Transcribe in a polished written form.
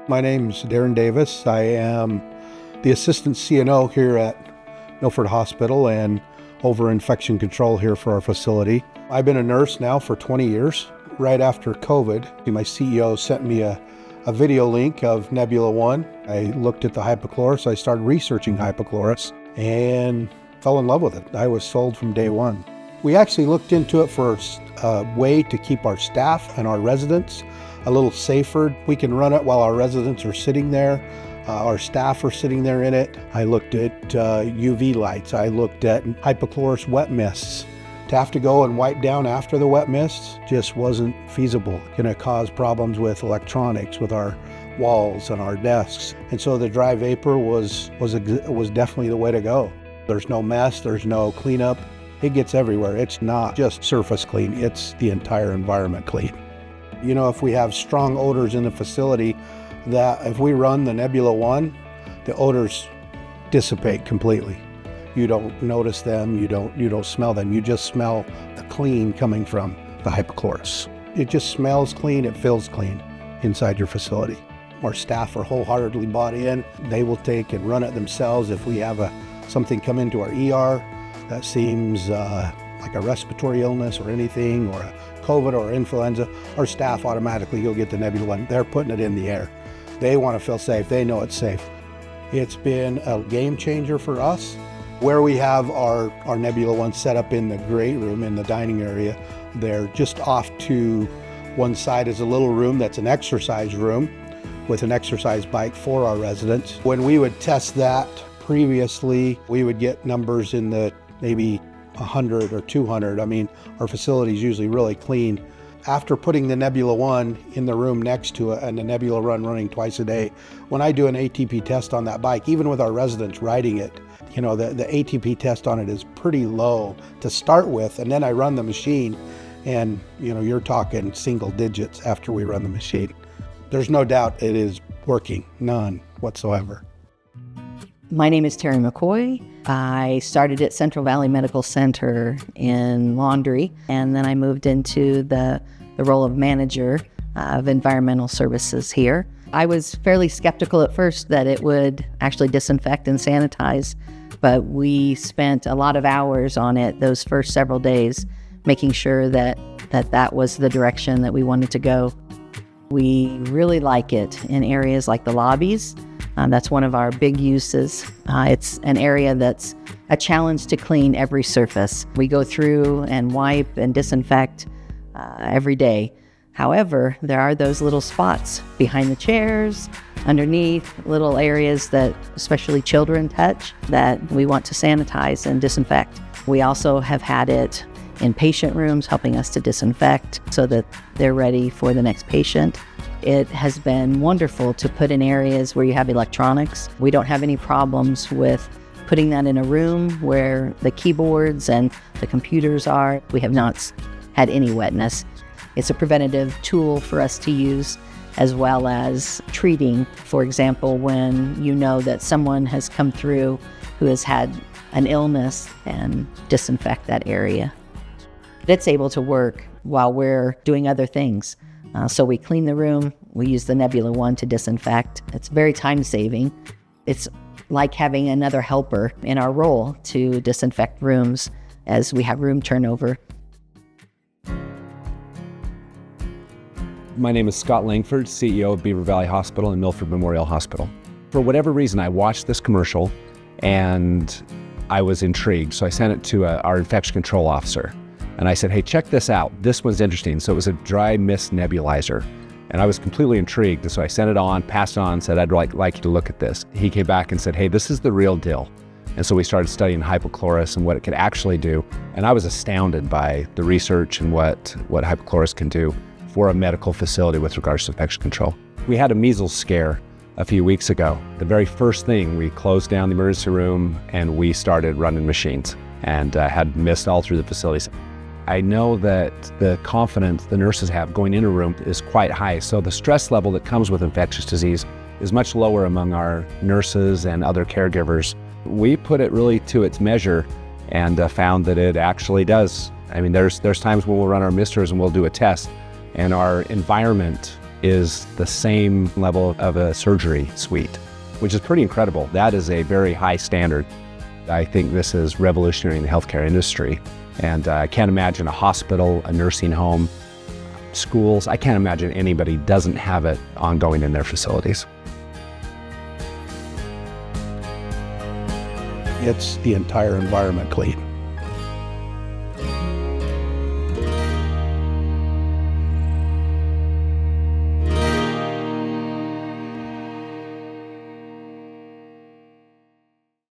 My name's Darren Davis. I am the Assistant CNO here at Milford Hospital and over infection control here for our facility. I've been a nurse now for 20 years. Right after COVID, my CEO sent me a video link of Nebula One. I looked at the hypochlorous. I started researching hypochlorous and fell in love with it. I was sold from day one. We actually looked into it for a way to keep our staff and our residents a little safer. We can run it while our residents are sitting there. Our staff are sitting there in it. I looked at UV lights. I looked at hypochlorous wet mists. To have to go and wipe down after the wet mists just wasn't feasible. It's going to cause problems with electronics, with our walls and our desks. And so the dry vapor was definitely the way to go. There's no mess, there's no cleanup. It gets everywhere. It's not just surface clean, it's the entire environment clean. You know, if we have strong odors in the facility, that if we run the Nebula One, the odors dissipate completely. You don't notice them, you don't smell them, you just smell the clean coming from the hypochlorous. It just smells clean, it feels clean inside your facility. Our staff are wholeheartedly bought in. They will take and run it themselves. If we have something come into our ER that seems like a respiratory illness or anything, or a COVID or influenza, our staff automatically go get the Nebula One. They're putting it in the air. They want to feel safe. They know it's safe. It's been a game changer for us. Where we have our Nebula One set up in the great room in the dining area, they're just off to one side is a little room that's an exercise room with an exercise bike for our residents. When we would test that previously, we would get numbers in the maybe 100 or 200. I mean, our facility is usually really clean. After putting the Nebula One in the room next to it and the Nebula Run running twice a day, when I do an ATP test on that bike, even with our residents riding it, you know, the ATP test on it is pretty low to start with, and then I run the machine and, you know, you're talking single digits after we run the machine. There's no doubt it is working, none whatsoever. My name is Terry McCoy. I started at Central Valley Medical Center in laundry, and then I moved into the role of manager of environmental services here. I was fairly skeptical at first that it would actually disinfect and sanitize, but we spent a lot of hours on it those first several days, making sure that was the direction that we wanted to go. We really like it in areas like the lobbies. That's one of our big uses. It's an area that's a challenge to clean every surface. We go through and wipe and disinfect every day. However, there are those little spots behind the chairs, underneath, little areas that especially children touch that we want to sanitize and disinfect. We also have had it in patient rooms, helping us to disinfect so that they're ready for the next patient. It has been wonderful to put in areas where you have electronics. We don't have any problems with putting that in a room where the keyboards and the computers are. We have not had any wetness. It's a preventative tool for us to use, as well as treating, for example, when you know that someone has come through who has had an illness, and disinfect that area. It's able to work while we're doing other things. So we clean the room, we use the Nebula One to disinfect. It's very time-saving. It's like having another helper in our role to disinfect rooms as we have room turnover. My name is Scott Langford, CEO of Beaver Valley Hospital and Milford Memorial Hospital. For whatever reason, I watched this commercial and I was intrigued. So I sent it to our infection control officer. And I said, hey, check this out. This one's interesting. So it was a dry mist nebulizer. And I was completely intrigued. And so I sent it on, passed it on, said, I'd like you to look at this. He came back and said, hey, this is the real deal. And so we started studying hypochlorous and what it could actually do. And I was astounded by the research and what hypochlorous can do for a medical facility with regards to infection control. We had a measles scare a few weeks ago. The very first thing, we closed down the emergency room and we started running machines and had mist all through the facilities. I know that the confidence the nurses have going in a room is quite high, so the stress level that comes with infectious disease is much lower among our nurses and other caregivers. We put it really to its measure and found that it actually does. I mean, there's times when we'll run our misters and we'll do a test and our environment is the same level of a surgery suite, which is pretty incredible. That is a very high standard. I think this is revolutionary in the healthcare industry. And I can't imagine a hospital, a nursing home, schools. I can't imagine anybody doesn't have it ongoing in their facilities. It's the entire environment clean.